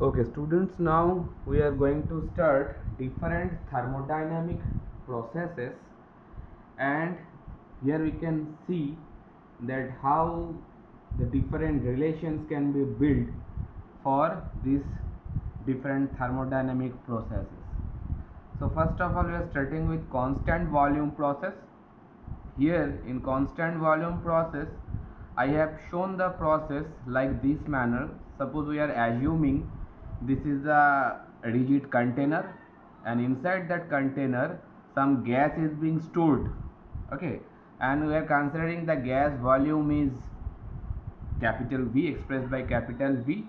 Okay, students, now we are going to start different thermodynamic processes, and here we can see that how the different relations can be built for these different thermodynamic processes. So first of all, we are starting with constant volume process. Here in constant volume process, I have shown the process like this manner. Suppose we are assuming this is a rigid container, and inside that container some gas is being stored. Okay, and we are considering the gas volume is capital V, expressed by capital V,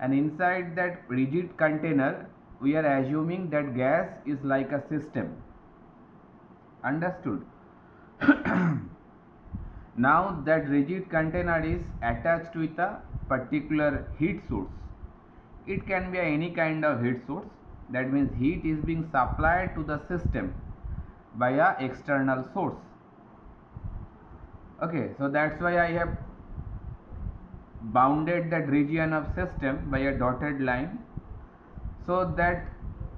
and inside that rigid container we are assuming that gas is like a system. Understood? Now that rigid container is attached with a particular heat source. It can be any kind of heat source. That means heat is being supplied to the system by a external source. Okay, so that's why I have bounded that region of system by a dotted line. So that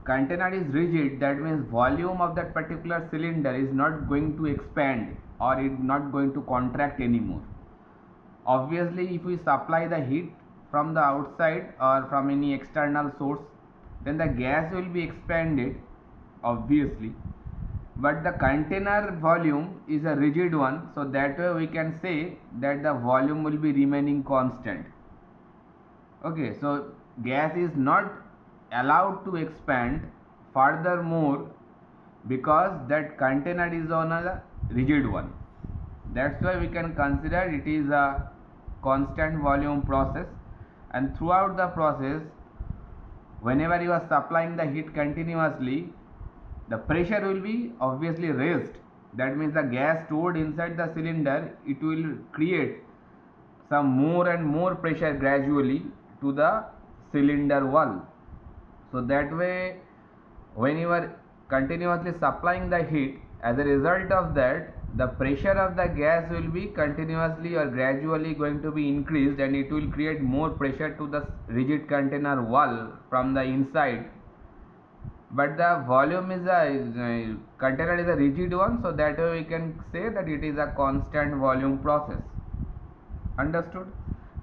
container is rigid, that means volume of that particular cylinder is not going to expand or it not going to contract anymore. Obviously, if we supply the heat from the outside or from any external source, then the gas will be expanded, obviously, but the container volume is a rigid one, so that way we can say that the volume will be remaining constant. Okay, so gas is not allowed to expand furthermore because that container is on a rigid one. That's why we can consider it is a constant volume process, and throughout the process, whenever you are supplying the heat continuously, the pressure will be obviously raised. That means the gas stored inside the cylinder, it will create some more and more pressure gradually to the cylinder wall. So that way, when you are continuously supplying the heat, as a result of that, the pressure of the gas will be continuously or gradually going to be increased, and it will create more pressure to the rigid container wall from the inside. But the volume is a container is a rigid one, so that way we can say that it is a constant volume process. Understood?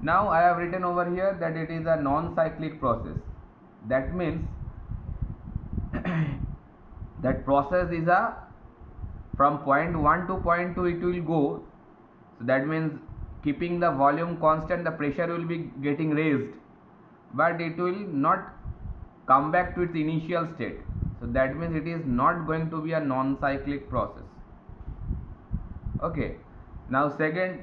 Now I have written over here that it is a non-cyclic process. That means that process is a from point 1 to point 2 it will go. So that means keeping the volume constant, the pressure will be getting raised, but it will not come back to its initial state. So that means it is not going to be a non-cyclic process. Okay, now second,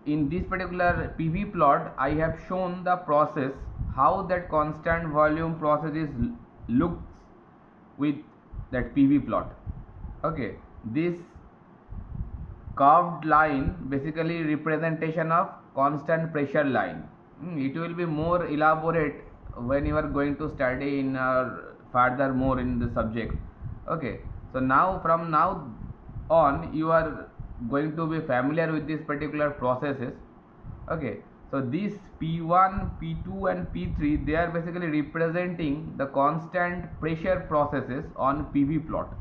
in this particular PV plot I have shown the process how that constant volume process is looks with that PV plot. Okay, this curved line basically representation of constant pressure line. It will be more elaborate when you are going to study in further more in the subject. Okay, so now from now on you are going to be familiar with these particular processes. Okay, so these P1, P2 and P3, they are basically representing the constant pressure processes on PV plot.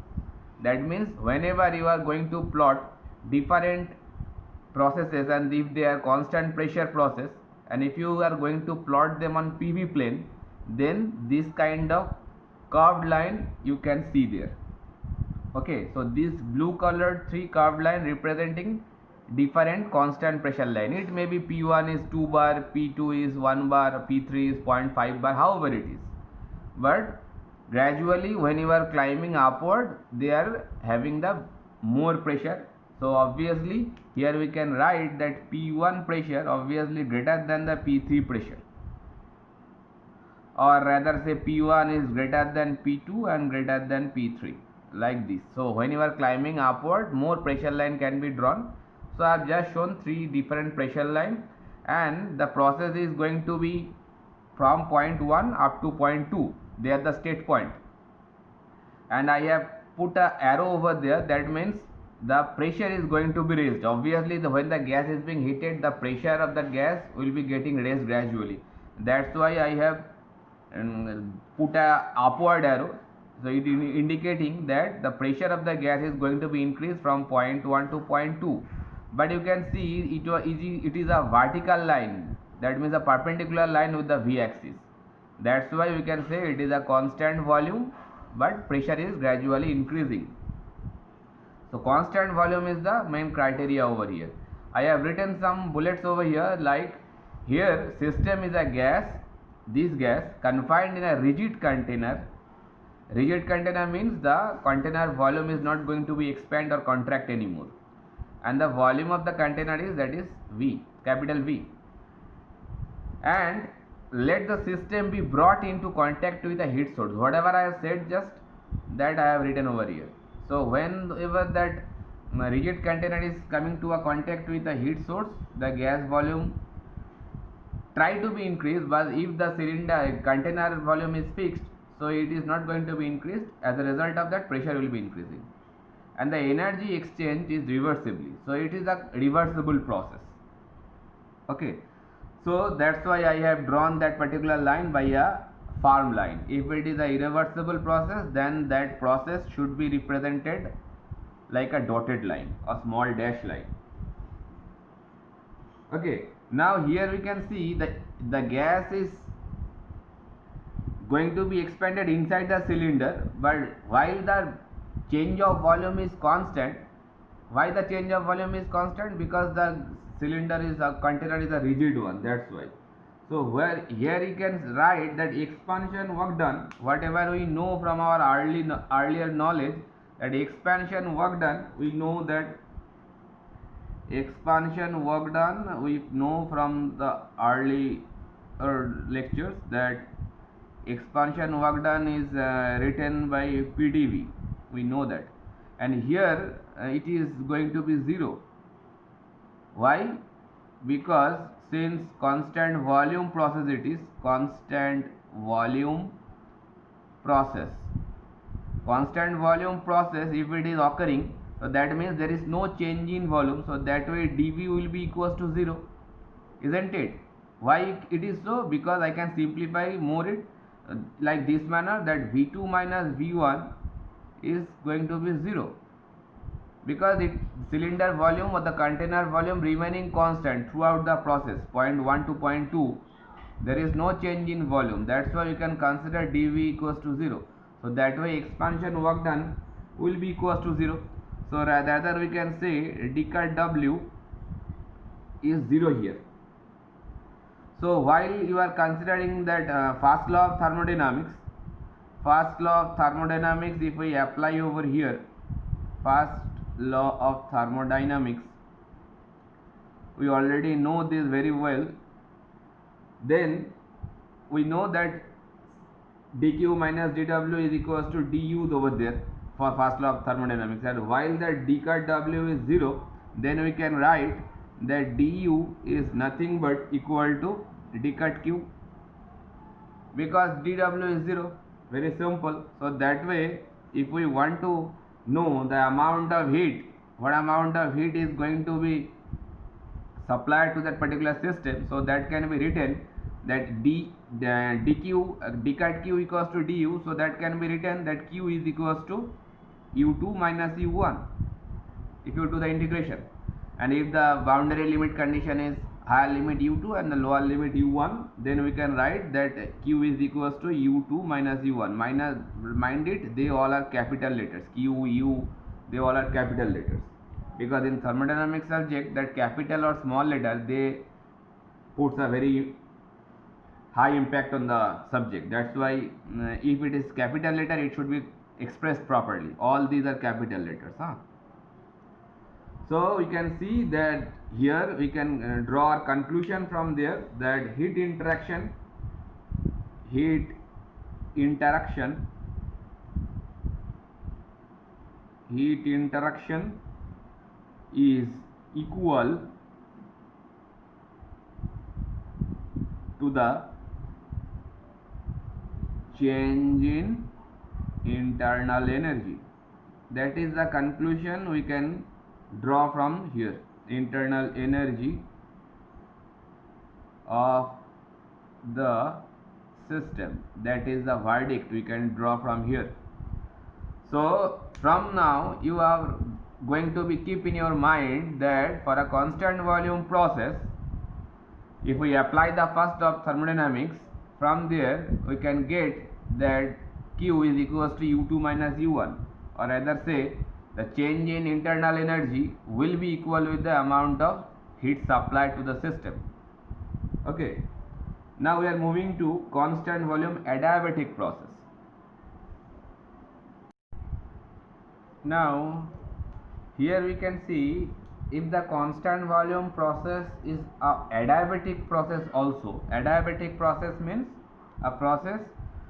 That means whenever you are going to plot different processes, and if they are constant pressure process, and if you are going to plot them on PV plane, then this kind of curved line you can see there. Okay, so this blue colored three curved line representing different constant pressure line. It may be P1 is 2 bar, P2 is 1 bar, P3 is 0.5 bar, however it is. But gradually when you are climbing upward, they are having the more pressure. So obviously here we can write that P1 pressure obviously greater than the P3 pressure, or rather say P1 is greater than P2 and greater than P3, like this. So when you are climbing upward, more pressure line can be drawn. So I have just shown three different pressure line, and the process is going to be from point 1 up to point 2. They are the state point, and I have put a arrow over there. That means the pressure is going to be raised. Obviously when the gas is being heated, the pressure of the gas will be getting raised gradually. That's why I have put a upward arrow, so it indicating that the pressure of the gas is going to be increased from point 1 to point 2. But you can see it is a vertical line, that means a perpendicular line with the v axis. That's why we can say it is a constant volume, but pressure is gradually increasing. So constant volume is the main criteria over here. I have written some bullets over here, like here system is a gas, this gas confined in a rigid container. Rigid container means the container volume is not going to be expand or contract anymore, and the volume of the container is, that is V, capital V. And let the system be brought into contact with a heat source. Whatever I have said, just that I have written over here. So whenever that rigid container is coming to a contact with a heat source, the gas volume try to be increased, but if the cylinder container volume is fixed, so it is not going to be increased. As a result of that, pressure will be increasing, and the energy exchange is reversibly, so it is a reversible process. Okay, so that's why I have drawn that particular line by a farm line. If it is a irreversible process, then that process should be represented like a dotted line, a small dash line. Okay, now here we can see that the gas is going to be expanded inside the cylinder, but while the change of volume is constant. Why the change of volume is constant? Because the cylinder is a container is a rigid one, that's why. So where here you can write that expansion work done, whatever we know from our earlier knowledge, that expansion work done, we know that expansion work done, we know from the early lectures that expansion work done is written by PdV, we know that, and here it is going to be 0. Why? Because since constant volume process, it is constant volume process. Constant volume process, if it is occurring, so that means there is no change in volume, so that way dV will be equals to 0, isn't it? Why it is so? Because I can simplify more it like this manner, that V2 minus V1 is going to be 0, because it cylinder volume or the container volume remaining constant throughout the process, point 1 to point 2, there is no change in volume. That's why you can consider dV equals to 0. So that way expansion work done will be equals to 0. So rather we can say d cut W is 0 here. So while you are considering that first law of thermodynamics, if we apply over here, first law of thermodynamics, we already know this very well. Then we know that dq minus dw is equals to du over there for first law of thermodynamics, and while that d cut W is 0, then we can write that du is nothing but equal to d cut Q, because dw is 0, very simple. So that way if we want to know the amount of heat, what amount of heat is going to be supplied to that particular system, so that can be written that d cut Q equals to du, so that can be written that Q is equals to U2 minus U1 if you do the integration, and if the boundary limit condition is higher limit U2 and the lower limit U1, then we can write that Q is equals to U2 minus U1. Mind it, they all are capital letters, Q, U, they all are capital letters, because in thermodynamics subject that capital or small letter, they puts a very high impact on the subject. That's why if it is capital letter, it should be expressed properly. All these are capital letters, huh? So we can see that here we can draw a conclusion from there, that heat interaction is equal to the change in internal energy. That is the conclusion we can draw from here. Internal energy of the system. That is the verdict we can draw from here. So from now you are going to be keep in your mind that for a constant volume process, if we apply the first of thermodynamics, from there we can get that Q is equals to U2 minus U1, or rather say the change in internal energy will be equal with the amount of heat supplied to the system. Okay, now we are moving to constant volume adiabatic process. Now here we can see if the constant volume process is a adiabatic process also. Adiabatic process means a process,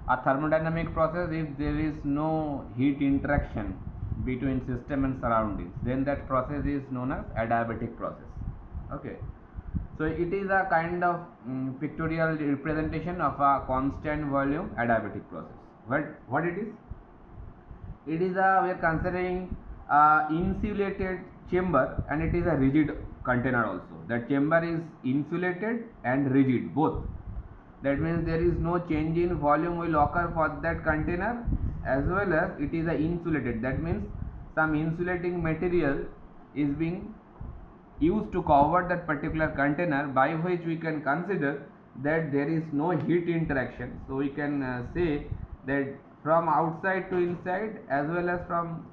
a thermodynamic process if there is no heat interaction between system and surroundings, then that process is known as adiabatic process. Okay, so it is a kind of pictorial representation of a constant volume adiabatic process. What it is? It is a, we are considering insulated chamber, and it is a rigid container also. The chamber is insulated and rigid both. That means there is no change in volume will occur for that container, as well as it is a insulated. That means some insulating material is being used to cover that particular container, by which we can consider that there is no heat interaction. So we can say that from outside to inside as well as from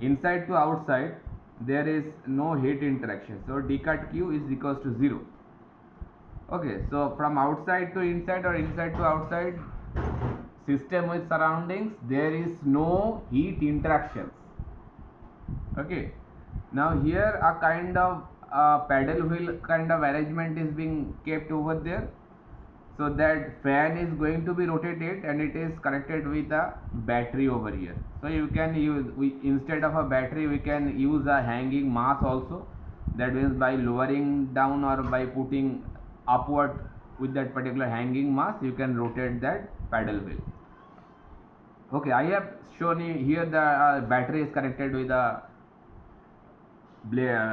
inside to outside there is no heat interaction. So d cut Q is equals to 0. Okay, so from outside to inside or inside to outside system with surroundings, there is no heat interactions. Okay, now here a kind of paddle wheel kind of arrangement is being kept over there. So that fan is going to be rotated and it is connected with a battery over here. So you can use, instead of a battery we can use a hanging mass also. That means by lowering down or by putting upward with that particular hanging mass, you can rotate that paddle wheel. Okay, I have shown you here the battery is connected with a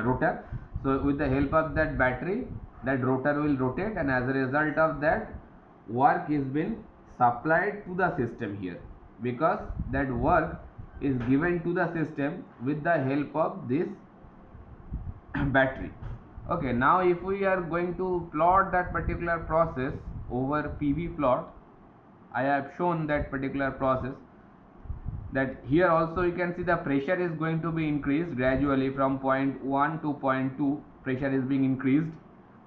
rotor. So with the help of that battery, that rotor will rotate, and as a result of that, work is been supplied to the system here, because that work is given to the system with the help of this battery. Okay, now if we are going to plot that particular process over PV plot, I have shown that particular process. That here also you can see the pressure is going to be increased gradually from point 1 to point 2. Pressure is being increased,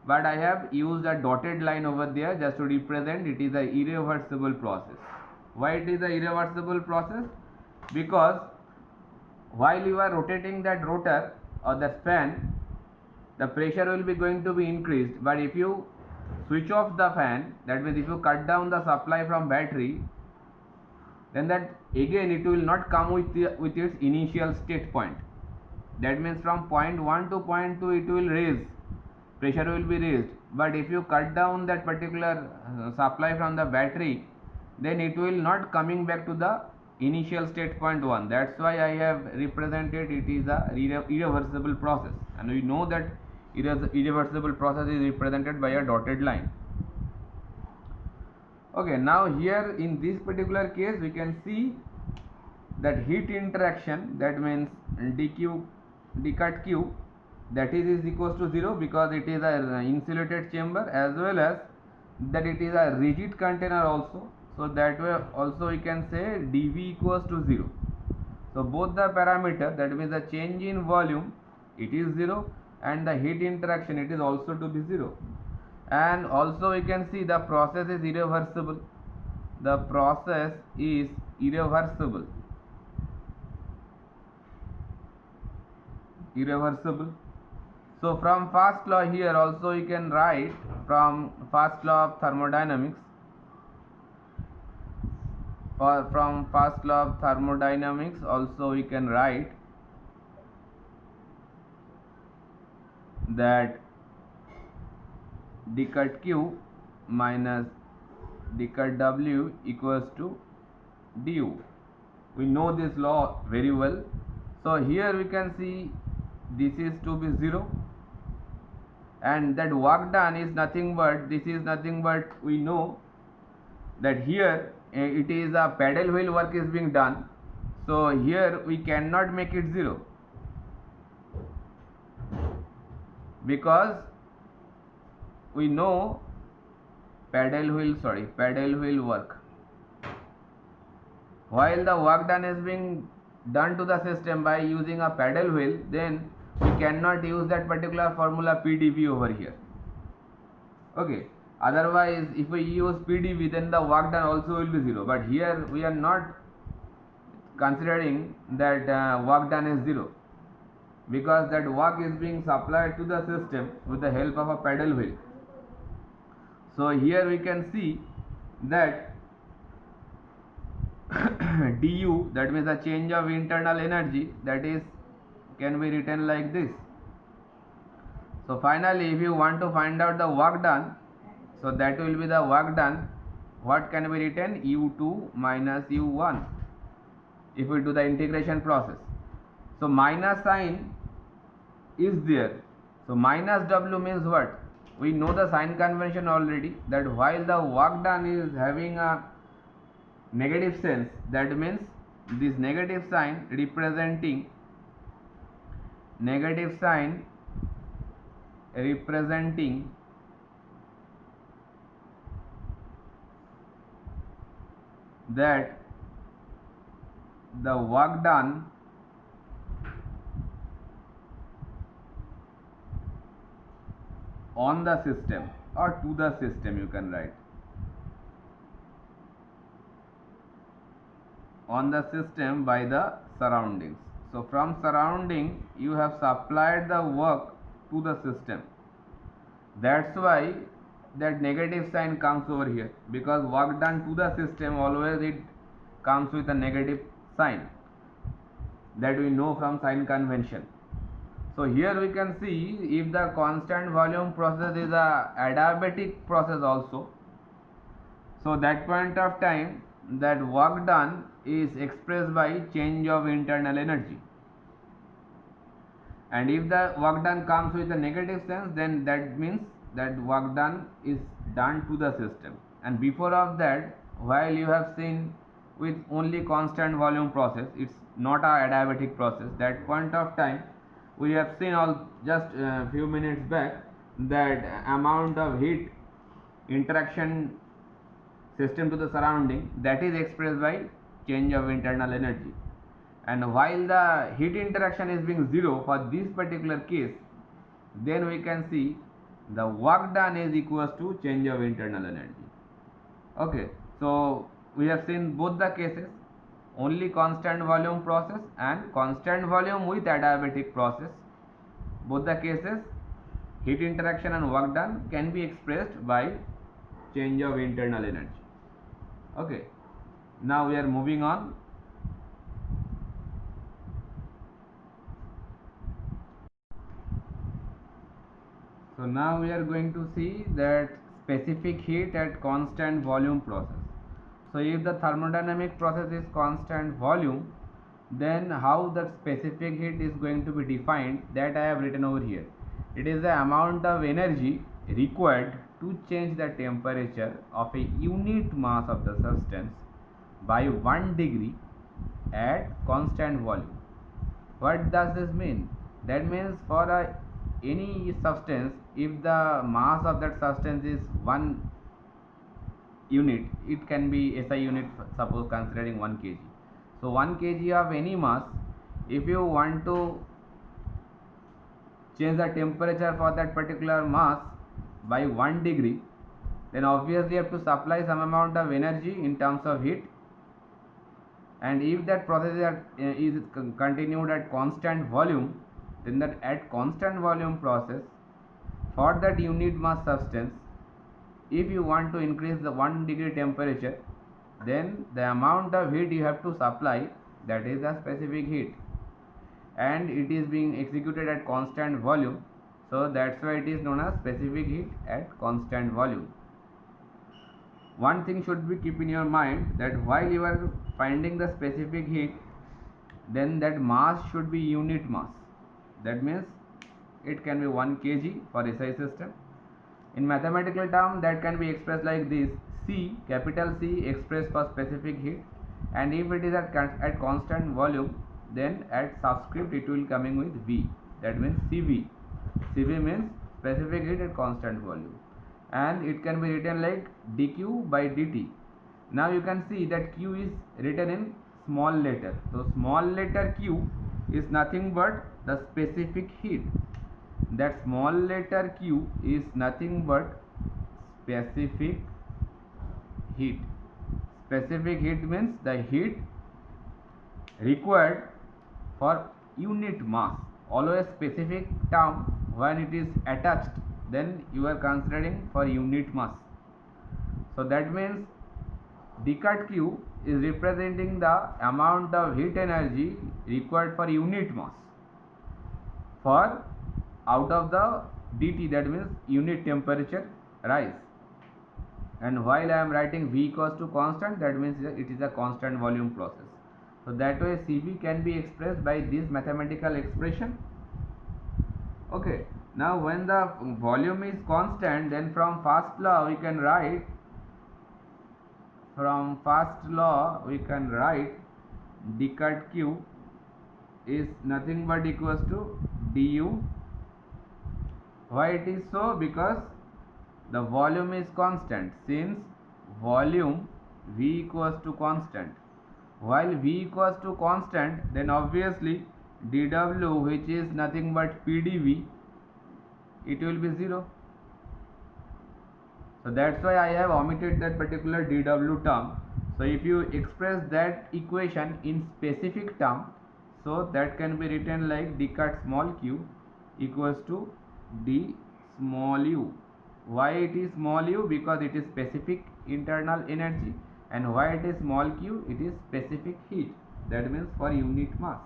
but I have used a dotted line over there just to represent it is a irreversible process. Why it is a irreversible process? Because while you are rotating that rotor or the fan, the pressure will be going to be increased, but if you switch off the fan, that means if you cut down the supply from battery, then that again it will not come with its initial state point. That means from point 1 to point 2 it will raise, pressure will be raised, but if you cut down that particular supply from the battery, then it will not coming back to the initial state point 1. That's why I have represented it is a irreversible process, and we know that irreversible process is represented by a dotted line. Okay, now here in this particular case we can see that heat interaction, that means d cut Q, that is equals to 0, because it is a insulated chamber, as well as that it is a rigid container also. So that way also we can say dV equals to 0. So both the parameter, that means the change in volume, it is 0, and the heat interaction, it is also to be 0. And also we can see the process is irreversible. The process is irreversible. So from first law here also you can write, from first law of thermodynamics, or from first law of thermodynamics also we can write that d cut Q minus d cut W equals to du. We know this law very well. So here we can see this is to be 0, and that work done is nothing but, this is nothing but, we know that here it is a paddle wheel work is being done, so here we cannot make it 0, because we know paddle wheel work, while the work done is being done to the system by using a paddle wheel, then we cannot use that particular formula PdV over here. Okay, otherwise if we use PdV, then the work done also will be 0, but here we are not considering that work done is 0, because that work is being supplied to the system with the help of a paddle wheel. So here we can see that du, that means the change of internal energy, that is can be written like this. So finally, if you want to find out the work done, so that will be the work done, what can be written, u2 minus u1, if we do the integration process. So minus sign is there, so minus w means what? We know the sign convention already, that while the work done is having a negative sense, that means this negative sign representing that the work done on the system or to the system, you can write on the system by the surroundings. So from surrounding you have supplied the work to the system, that's why that negative sign comes over here, because work done to the system always it comes with a negative sign, that we know from sign convention. So here we can see, if the constant volume process is a adiabatic process also, so that point of time that work done is expressed by change of internal energy, and if the work done comes with a negative sense, then that means that work done is done to the system. And before of that, while you have seen with only constant volume process, it's not a adiabatic process, that point of time we have seen all just few minutes back that amount of heat interaction system to the surrounding, that is expressed by change of internal energy. And while the heat interaction is being 0 for this particular case, then we can see the work done is equals to change of internal energy. Okay, so we have seen both the cases, only constant volume process and constant volume with adiabatic process. Both the cases, heat interaction and work done can be expressed by change of internal energy. Okay, now we are moving on. So now we are going to see that specific heat at constant volume process. So if the thermodynamic process is constant volume, then how the specific heat is going to be defined, that I have written over here. It is the amount of energy required to change the temperature of a unit mass of the substance by 1 degree at constant volume. What does this mean? That means for any substance, if the mass of that substance is 1 unit, it can be SI unit, suppose considering 1 kg. So 1 kg of any mass, if you want to change the temperature for that particular mass by 1 degree, then obviously you have to supply some amount of energy in terms of heat. And if that process is continued at constant volume, then that at constant volume process, for that unit mass substance, if you want to increase the 1 degree temperature, then the amount of heat you have to supply, that is the specific heat, and it is being executed at constant volume, so that's why it is known as specific heat at constant volume. One thing should be keep in your mind, that while you are finding the specific heat, then that mass should be unit mass. That means it can be 1 kg for SI system. In mathematical term, that can be expressed like this: C, capital C expressed for specific heat, and if it is at constant volume, then at subscript it will coming with V, that means CV. CV means specific heat at constant volume, and it can be written like dq by dt. Now you can see that Q is written in small letter, so small letter Q is nothing but the specific heat. That small letter Q is nothing but specific heat. Specific heat means the heat required for unit mass. Always specific term when it is attached, then you are considering for unit mass. So that means d cut Q is representing the amount of heat energy required for unit mass for out of the dt, that means unit temperature rise. And while I am writing V equals to constant, that means it is a constant volume process. So that way CV can be expressed by this mathematical expression. Okay, now when the volume is constant, then from first law we can write d cut Q is nothing but equals to du. Why it is so? Because the volume is constant. Since volume V equals to constant, while V equals to constant, then obviously dW, which is nothing but PdV, it will be 0. So that's why I have omitted that particular dW term. So if you express that equation in specific term, so that can be written like d cut small q equals to d small u. Why it is small u? Because it is specific internal energy, and why it is small q? It is specific heat, that means for unit mass.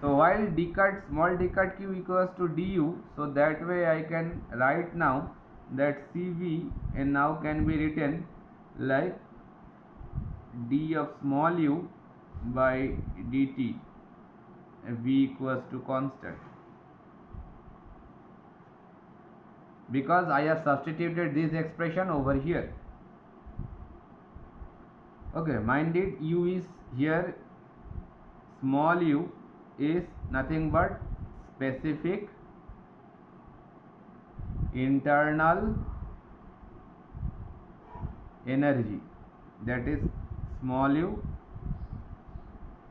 So while small d cut q equals to du, so that way I can write now that CV and now can be written like d of small u by dt, V equals to constant, because I have substituted this expression over here. Okay, mind it, u is here, small u is nothing but specific internal energy, that is small u,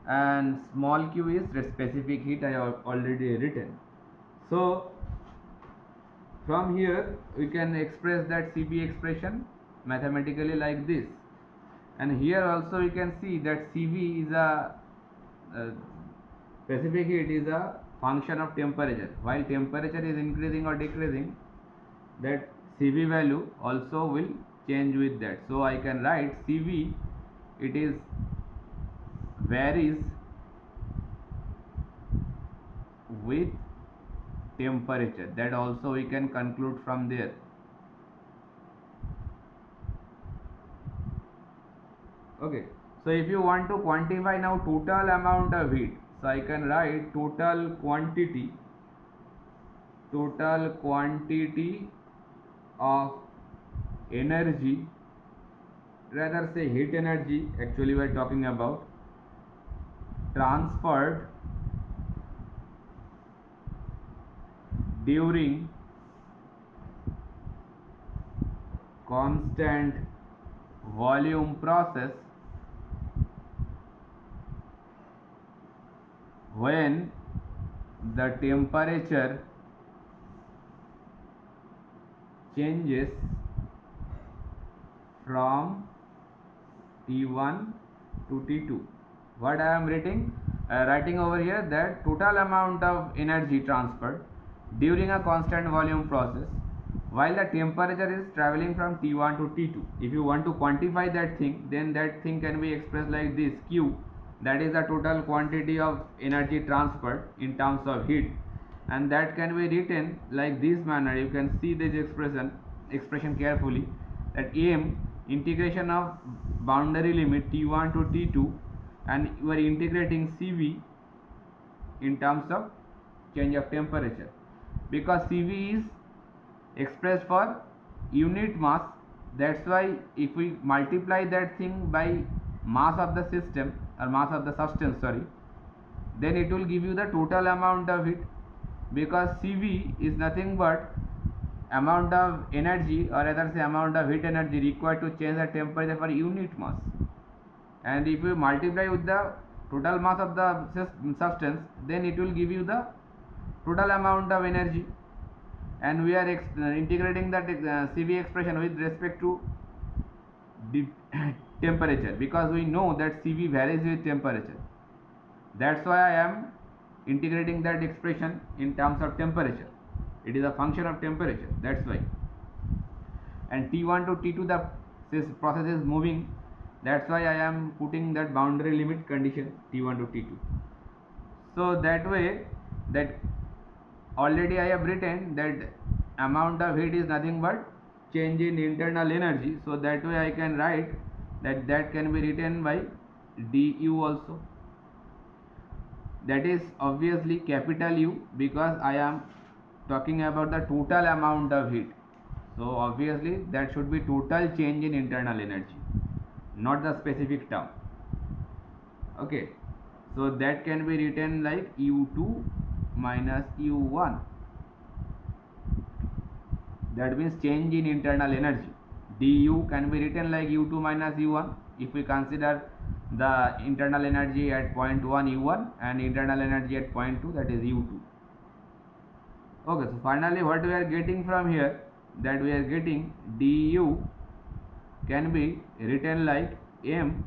and small q is the specific heat I have already written. So from here we can express that CP expression mathematically like this, and here also we can see that CV is a specific heat is a function of temperature. While temperature is increasing or decreasing, that CV value also will change with that. So I can write CV, it is varies with temperature. That also we can conclude from there. Okay, so if you want to quantify now total amount of heat, so I can write total quantity of energy, rather say heat energy, actually we are talking about, transferred during constant volume process when the temperature changes from T1 to T2. What I am writing over here, that total amount of energy transferred during a constant volume process while the temperature is traveling from T1 to T2. If you want to quantify that thing, then that thing can be expressed like this: Q, that is the total quantity of energy transferred in terms of heat, and that can be written like this manner. You can see this expression carefully, that M, integration of boundary limit T1 to T2, and you are integrating CV in terms of change of temperature, because CV is expressed for unit mass That's why if we multiply that thing by mass of the system or mass of the substance, sorry, then it will give you the total amount of heat, because CV is nothing but amount of energy, or rather say amount of heat energy required to change the temperature for unit mass. And if you multiply with the total mass of the substance, then it will give you the total amount of energy. And we are integrating that CV expression with respect to temperature, because we know that CV varies with temperature. That's why I am integrating that expression in terms of temperature. It is a function of temperature, that's why. And T1 to T2 this process is moving, that's why I am putting that boundary limit condition T1 to T2. So that way, that already I have written that amount of heat is nothing but change in internal energy, so that way I can write that can be written by du also. That is obviously capital U, because I am talking about the total amount of heat. So obviously that should be total change in internal energy, not the specific term. Okay, so that can be written like U2 minus U1. That means change in internal energy. Du can be written like U2 minus U1 if we consider the internal energy at point 1 U1 and internal energy at point 2, that is U2. Okay, so finally what we are getting from here, that we are getting du can be written like m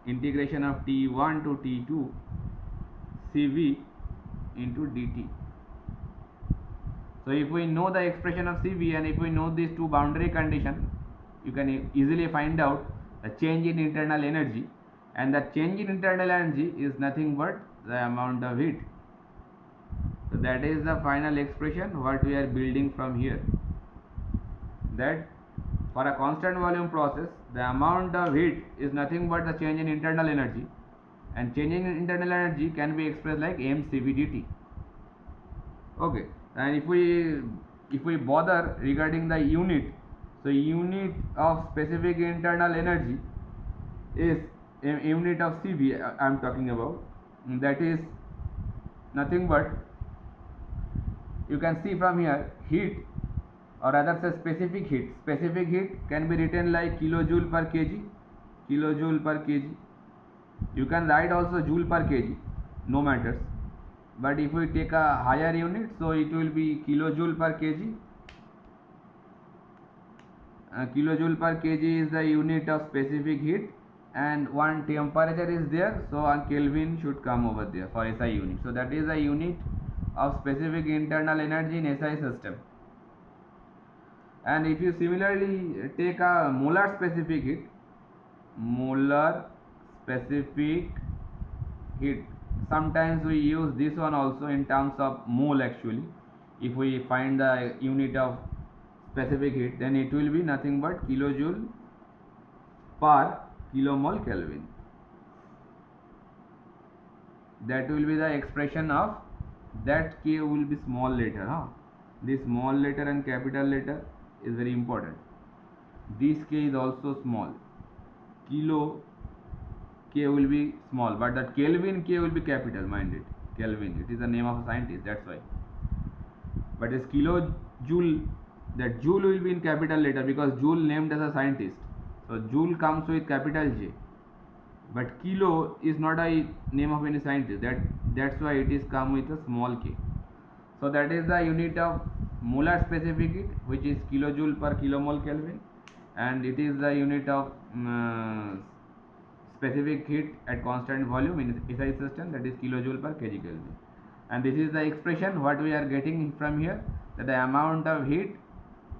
integration of T1 to T2 Cv into dt. So if we know the expression of Cv and if we know these two boundary conditions, you can easily find out the change in internal energy, and the change in internal energy is nothing but the amount of heat. So that is the final expression what we are building from here, that for a constant volume process the amount of heat is nothing but the change in internal energy, and change in internal energy can be expressed like mCv dt. Okay, and if we bother regarding the unit, so unit of specific internal energy is unit of Cv I am talking about, that is nothing but, you can see from here, heat, or rather say specific heat can be written like kilojoule per kg, kilojoule per kg. You can write also joule per kg, no matters, but if we take a higher unit, so it will be kilojoule per kg. Kilojoule per kg is the unit of specific heat, and one temperature is there, so a Kelvin should come over there for SI unit. So that is the unit of specific internal energy in SI system. And if you similarly take a molar specific heat, sometimes we use this one also in terms of mole actually. If we find the unit of specific heat, then it will be nothing but kilojoule per kilomole Kelvin. That will be the expression of that. K will be small letter, this small letter and capital letter is very important. This K is also small, kilo K will be small, but that Kelvin K will be capital, mind it. Kelvin, it is the name of a scientist, that's why. But this kilojoule, that joule will be in capital letter because joule named as a scientist. So joule comes with capital J, but kilo is not a name of any scientist. That's why it is come with a small k. So that is the unit of molar specific heat, which is kilojoule per kilomole Kelvin, and it is the unit of specific heat at constant volume in SI system, that is kilojoule per kg Kelvin. And this is the expression what we are getting from here, that the amount of heat,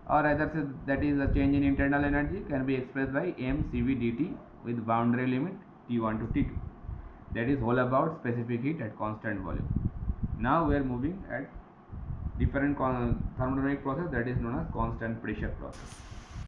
or rather say that is the change in internal energy, can be expressed by mCv dt with boundary limit T1 to T2. That is all about specific heat at constant volume. Now we are moving at different thermodynamic process, that is known as constant pressure process.